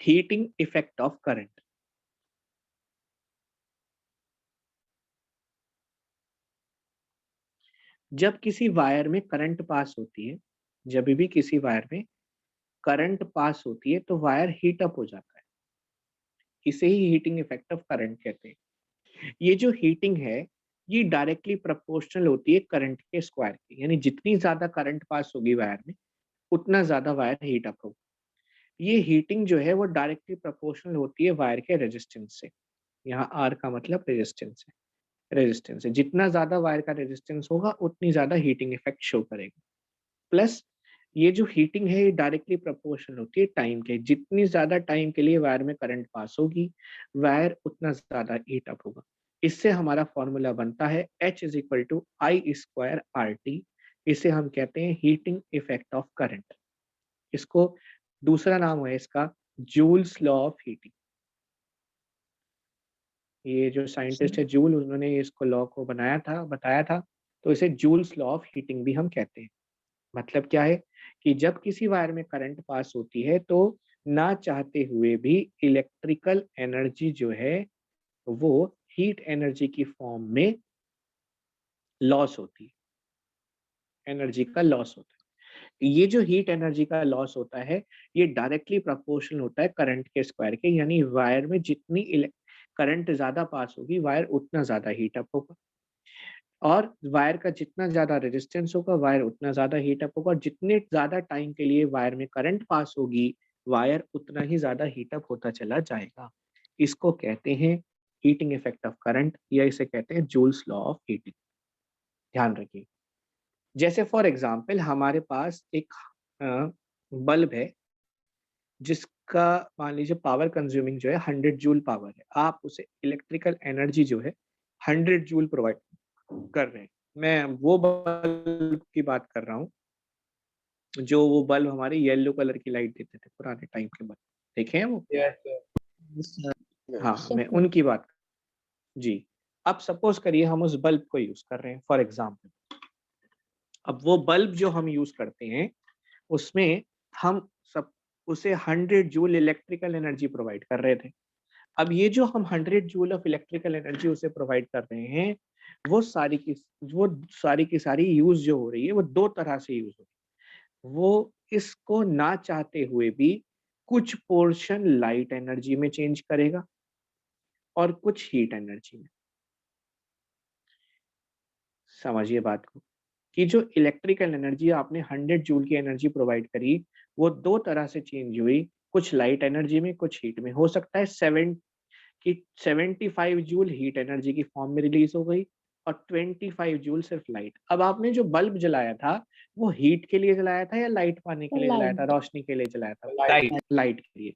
Heating effect of current. जब किसी wire में करंट पास होती है, जब भी किसी वायर में करंट पास होती है तो वायर हीट अप हो जाता है। इसे ही हीटिंग इफेक्ट ऑफ करंट कहते हैं। ये जो हीटिंग है ये डायरेक्टली प्रोपोर्शनल होती है करंट के स्क्वायर के, यानी जितनी ज्यादा करंट पास होगी वायर में उतना ज्यादा वायर हीट अप होगा। ये हीटिंग जो है वो डायरेक्टली प्रोपोर्शनल होती है वायर के रेजिस्टेंस से। यहाँ आर का मतलब रेजिस्टेंस है। रेजिस्टेंस है, जितना ज्यादा वायर का रेजिस्टेंस होगा उतनी ज्यादा हीटिंग इफेक्ट शो करेगा। प्लस ये जो हीटिंग है ये डायरेक्टली प्रोपोर्शनल होती है टाइम के, जितनी ज्यादा टाइम के लिए वायर में करंट पास होगी वायर उतना ज्यादा हीट अप होगा। इससे हमारा फॉर्मूला बनता है H is equal to I square R T. इसे हम कहते हैं हीटिंग इफेक्ट ऑफ करंट। इसको दूसरा नाम है इसका जूल्स लॉ ऑफ हीटिंग। ये जो साइंटिस्ट है जूल, उन्होंने इसको लॉ को बनाया था, बताया था, तो इसे जूल्स लॉ ऑफ हीटिंग भी हम कहते हैं। मतलब क्या है कि जब किसी वायर में करंट पास होती है तो ना चाहते हुए भी इलेक्ट्रिकल एनर्जी जो है वो हीट एनर्जी की फॉर्म में लॉस होती है, एनर्जी का लॉस होता है। ये जो हीट एनर्जी का लॉस होता है ये डायरेक्टली प्रोपोर्शनल होता है करंट के स्क्वायर के, यानी वायर में जितनी करंट ज्यादा पास होगी वायर उतना ज्यादा हीट अप होगा, और वायर का जितना ज्यादा रेजिस्टेंस होगा वायर उतना ज्यादा हीट अप होगा, और जितने ज्यादा टाइम के लिए वायर में करंट पास होगी वायर उतना ही ज्यादा हीट अप होता चला जाएगा। इसको कहते हैं हीटिंग इफेक्ट ऑफ करंट, या इसे कहते हैं जूल्स लॉ ऑफ हीटिंग। ध्यान रखिए, जैसे फॉर एग्जांपल हमारे पास एक बल्ब है जिसका मान लीजिए पावर कंज्यूमिंग जो है 100 जूल पावर है। आप उसे इलेक्ट्रिकल एनर्जी जो है 100 जूल प्रोवाइड कर रहे हैं। मैं वो बल्ब की बात कर रहा हूँ जो वो बल्ब हमारे येलो कलर की लाइट देते थे पुराने टाइम के बल्ब, देखे हैं वो? हाँ, मैं उनकी बात जी। अब सपोज करिए हम उस बल्ब को यूज कर रहे हैं फॉर एग्जाम्पल। अब वो बल्ब जो हम यूज करते हैं उसमें हम सब उसे 100 जूल इलेक्ट्रिकल एनर्जी प्रोवाइड कर रहे थे। अब ये जो हम 100 जूल ऑफ इलेक्ट्रिकल एनर्जी उसे प्रोवाइड कर रहे हैं वो सारी की सारी यूज जो हो रही है वो दो तरह से यूज हो रही है। वो इसको ना चाहते हुए भी कुछ पोर्शन लाइट एनर्जी में चेंज करेगा और कुछ हीट एनर्जी में। समझिए बात को कि जो इलेक्ट्रिकल एनर्जी आपने 100 जूल की एनर्जी प्रोवाइड करी वो दो तरह से चेंज हुई, कुछ लाइट एनर्जी में कुछ हीट में। हो सकता है 75 जूल हीट एनर्जी की फॉर्म में रिलीज हो गई और 25 जूल सिर्फ लाइट। अब आपने जो बल्ब जलाया था वो हीट के लिए जलाया था या लाइट पाने के लिए जलाया था, लाइट। रोशनी के लिए जलाया था? लाइट के लिए।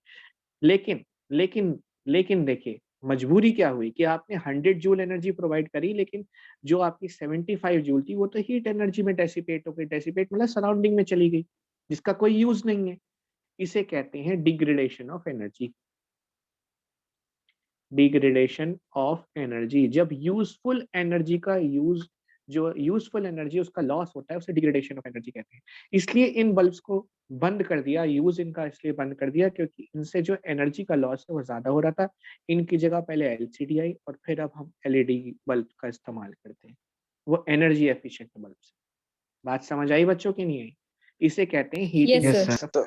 लेकिन लेकिन लेकिन देखिए मजबूरी क्या हुई कि आपने 100 जूल एनर्जी प्रोवाइड करी लेकिन जो आपकी 75 जूल थी वो तो हीट एनर्जी में डेसिपेट हो गई। डेसिपेट मतलब सराउंडिंग में चली गई जिसका कोई यूज नहीं है। इसे कहते हैं degradation of energy. Degradation of energy, जब यूजफुल एनर्जी का यूज, जो यूजफुल एनर्जी उसका लॉस होता है उसे डिग्रेडेशन ऑफ एनर्जी कहते हैं। इसलिए इन बल्ब्स को बंद कर दिया, यूज इनका इसलिए बंद कर दिया क्योंकि इनसे जो एनर्जी का लॉस है वो ज्यादा हो रहा था। इनकी जगह पहले एलसीडी आई और फिर अब हम एलईडी बल्ब का इस्तेमाल करते हैं, वो एनर्जी एफिशिएंट बल्ब। बात समझ आई बच्चों की नहीं आई? इसे कहते हैं heating Yes, effect sir. Of.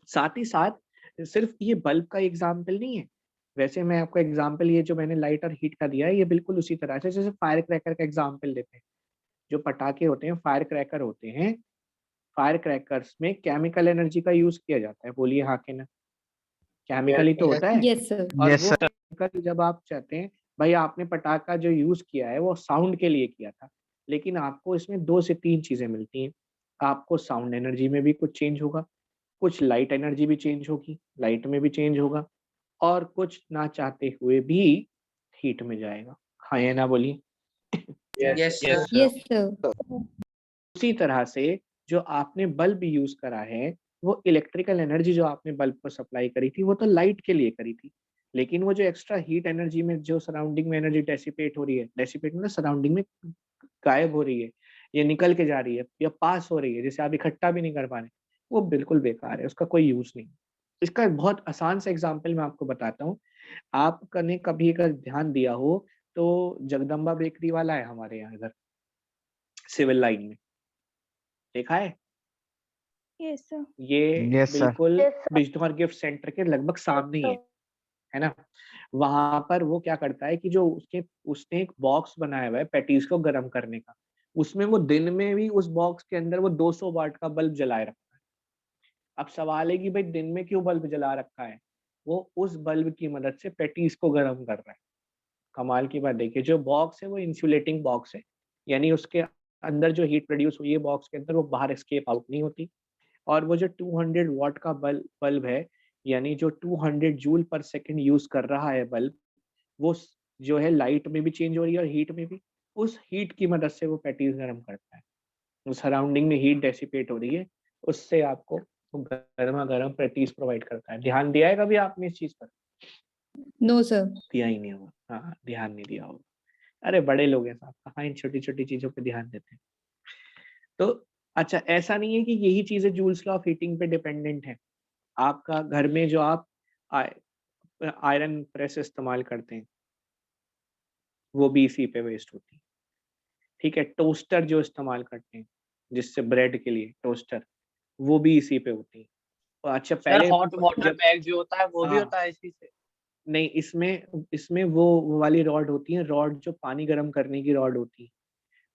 साथ ही साथ सिर्फ ये बल्ब का एग्जाम्पल नहीं है, वैसे मैं आपको एग्जाम्पल ये जो मैंने लाइट और हीट का दिया है ये बिल्कुल उसी तरह से जैसे फायर क्रैकर का एग्जाम्पल लेते हैं। जो पटाखे होते हैं फायर क्रैकर होते हैं, फायर क्रैकर्स में केमिकल एनर्जी का यूज किया जाता है। बोलिए हाँ कि ना? केमिकल ही तो होता है। Yes, sir. और वो केमिकल जब आप चाहते हैं, भाई आपने पटाखा जो यूज किया है वो साउंड के लिए किया था, लेकिन आपको इसमें दो से तीन चीजें मिलती हैं। आपको साउंड एनर्जी में भी कुछ चेंज होगा, कुछ लाइट एनर्जी भी चेंज होगी, लाइट में भी चेंज होगा, और कुछ ना चाहते हुए भी हीट में जाएगा। हाँ या ना बोलिए? Yes, sir. Yes, sir. उसी तरह से जो आपने बल्ब यूज करा है वो इलेक्ट्रिकल एनर्जी जो आपने बल्ब को सप्लाई करी थी वो तो लाइट के लिए करी थी, लेकिन वो जो एक्स्ट्रा हीट एनर्जी में जो सराउंडिंग में एनर्जी डेसिपेट हो रही है, डेसिपेट मतलब सराउंडिंग में गायब हो रही है, ये निकल के जा रही है या पास हो रही है, जिसे आप इकट्ठा भी नहीं कर पा रहे, वो बिल्कुल बेकार है, उसका कोई यूज नहीं। इसका एक बहुत आसान सा एग्जांपल मैं आपको बताता हूँ। आपने कभी अगर ध्यान दिया हो तो जगदम्बा बेकरी वाला है हमारे यहाँ इधर सिविल लाइन में, देखा है? Yes sir. ये यस सर। बिल्कुल बिजनौर गिफ्ट सेंटर के लगभग सामने ही है ना? वहाँ पर वो क्या करता है कि जो उसने एक बॉक्स बनाया हुआ है पैटीज़ को गरम करने का, उसमें वो दिन में भी उस बॉक्स के अंदर वो 200 वाट का बल्ब जलाए रखता है। अब सवाल है कि भाई दिन में क्यों बल्ब जला रखा है? वो उस बल्ब की मदद से पैटीज़ को गरम कर रहा है। कमाल की बात देखिए, जो बॉक्स है वो इंसुलेटिंग बॉक्स है, यानी उसके अंदर जो हीट प्रोड्यूस हुई है बॉक्स के अंदर वो बाहर एस्केप आउट नहीं होती। और वो जो 200 वाट का बल्ब है, यानी जो 200 जूल पर सेकंड यूज़ कर रहा है बल्ब, वो जो है लाइट में भी चेंज हो रही है और हीट में भी। उस हीट की मदद से वो पैटीज़ गरम करता है। वो सराउंडिंग में हीट डेसिपेट हो रही है, उससे आपको गरमा-गरम पैटीज़ प्रोवाइड करता है। ध्यान दिया है कभी आपने इस चीज़ पर? No sir. दिया ही नहीं होगा। हाँ, ध्यान नहीं दिया होगा। अरे बड़े लोग हैं साहब, कहाँ इन छोटी-छोटी चीज़ों पे ध्यान देते हैं। तो अच्छा, ऐसा नहीं है कि यही चीज़ें जूल्स लॉ ऑफ हीटिंग पे डिपेंडेंट है। आपका घर में जो आप आय आयरन प्रेस इस्तेमाल करते हैं, वो भी इसी पे वेस्ट होती है। ठीक है? टोस्टर जो इस्तेमाल करते हैं, जिससे ब्रेड के लिए टोस्टर, वो भी इसी पे होती है। अच्छा सर पहले हॉट वाटर जब बैग जो होता है वो भी हाँ, होता है इसी से? नहीं इसमें इसमें वो वाली रॉड होती है, रॉड जो पानी गरम करने की रॉड होती है।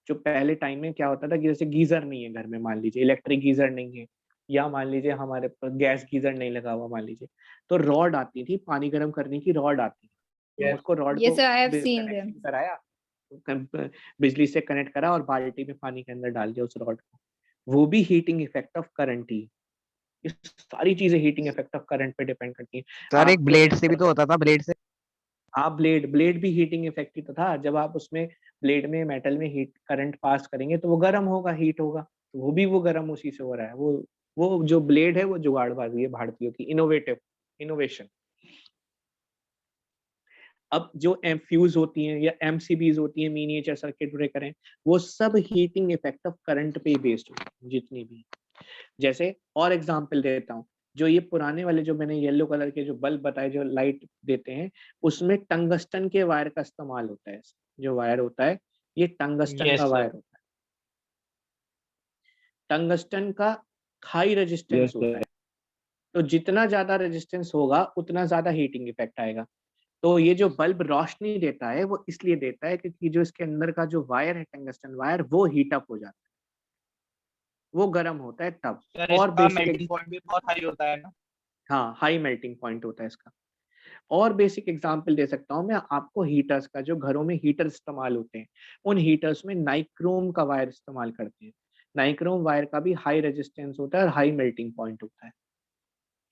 जो पहले टाइम में क्या होता था कि जैसे गीज़र नहीं है घर में मान लीजिए, इलेक्ट्रिक गीज़र नहीं है या मान लीजिए हमारे पास गैस गीज़र नहीं लगा हुआ मान लीजिए, तो रॉड आती थी, पानी गरम करने की रॉड आती थी। हम यस। उसको रॉड को yes sir, I have seen them. Connection कराया, बिजली से कनेक्ट करा और बाल्टी में पानी के अंदर डाल दिया उस रॉड को। वो भी हीटिंग इफेक्ट ऑफ करंट ही। ये सारी चीज़ें हीटिंग इफेक्ट ऑफ करंट पे डिपेंड करती हैं। सर एक आपको ब्लेड से भी तो होता था, ब्लेड से। हाँ, ब्लेड भी हीटिंग इफेक्ट ही तो था। जब आप उसमें ब्लेड में मेटल में हीट करंट पास करेंगे तो वो गर्म होगा, हीट होगा। तो वो भी वो गर्म उसी से हो रहा है। वो जो ब्लेड है वो जुगाड़बाज़ी है भारतीयों की, इनोवेशन। अब जो फ्यूज़ होती हैं या एमसीबीज़ होती हैं, मिनिएचर सर्किट ब्रेकर हैं, वो सब हीटिंग इफेक्ट ऑफ करंट पे ही बेस्ड होती हैं, जितनी भी। जैसे और एग्जांपल देता हूँ, जो ये पुराने वाले जो मैंने येलो कलर के जो बल्ब बताए जो लाइट देते हैं, उसमें टंगस्टन के वायर का इस्तेमाल होता है। जो वायर होता है, ये टंगस्टन का यस सर। वायर होता है। टंगस्टन का हाई रेजिस्टेंस यस होता सर। है, तो जितना ज़्यादा रेजिस्टेंस होगा, उतना ज़्यादा हीटिंग इफेक्ट आएगा। तो ये जो बल्ब रोशनी देता है, वो इसलिए देता है क्योंकि जो इसके अंदर का जो वायर है टंगस्टन वायर, वो हीट अप हो जाता है, वो गर्म होता है तब। सर और इसका बेसिक मेल्टिंग पॉइंट भी बहुत हाई होता है ना? हाँ, हाई मेल्टिंग पॉइंट होता है इसका। और बेसिक एग्जांपल दे सकता हूँ मैं आपको हीटर्स का, जो घरों में हीटर इस्तेमाल होते हैं, उन हीटर्स में नाइक्रोम का वायर इस्तेमाल करते हैं। नाइक्रोम वायर का भी हाई रेजिस्टेंस होता है और हाई मेल्टिंग पॉइंट होता है।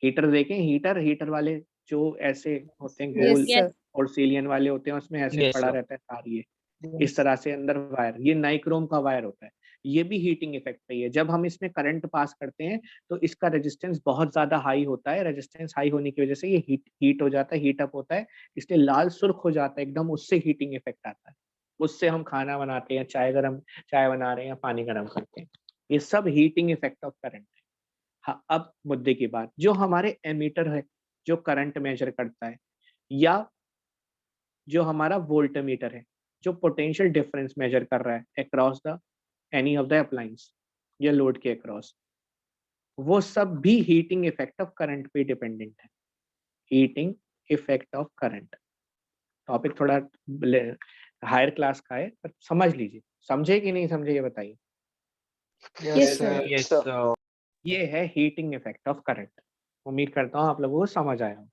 हीटर देखें, हीटर वाले जो ऐसे होते हैं यस गोल सर। और सिलियन वाले होते हैं, उसमें ऐसे यस पड़ा सर। रहता है तार ये, इस तरह से अंदर वायर, ये नाइक्रोम का वायर होता है। ये भी हीटिंग इफेक्ट पे ही है। जब हम इसमें करंट पास करते हैं, तो इसका रेजिस्टेंस बहुत ज़्यादा हाई होता है। रेजिस्टेंस हाई होने की वजह से ये हीट हो जाता है, हीट अप होता है, इसलिए लाल सुर्ख हो जाता है एकदम, उससे हीटिंग इफेक्ट आता है। उससे हम खाना बनाते हैं, चाय बना रहे हैं या पानी गरम करते हैं। ये सब हीटिंग इफेक्ट ऑफ करंट है। हाँ, अब मुद्दे की बात, जो हमारे एमीटर है, जो करंट मेजर करता है, या जो हमारा वोल्टमीटर है, जो पोटेंशियल डिफरेंस मेजर कर रहा है across the any of the appliance या लोड के अक्रॉस, वो सब भी हीटिंग इफेक्ट ऑफ करंट पे डिपेंडेंट है। Heating effect of current topic थोड़ा हायर क्लास का है, पर समझ लीजिए। समझे कि नहीं समझे ये बताइए। Yes sir. Yes sir. ये है हीटिंग इफेक्ट ऑफ करंट। उम्मीद करता हूँ आप लोगों को समझ आया हो।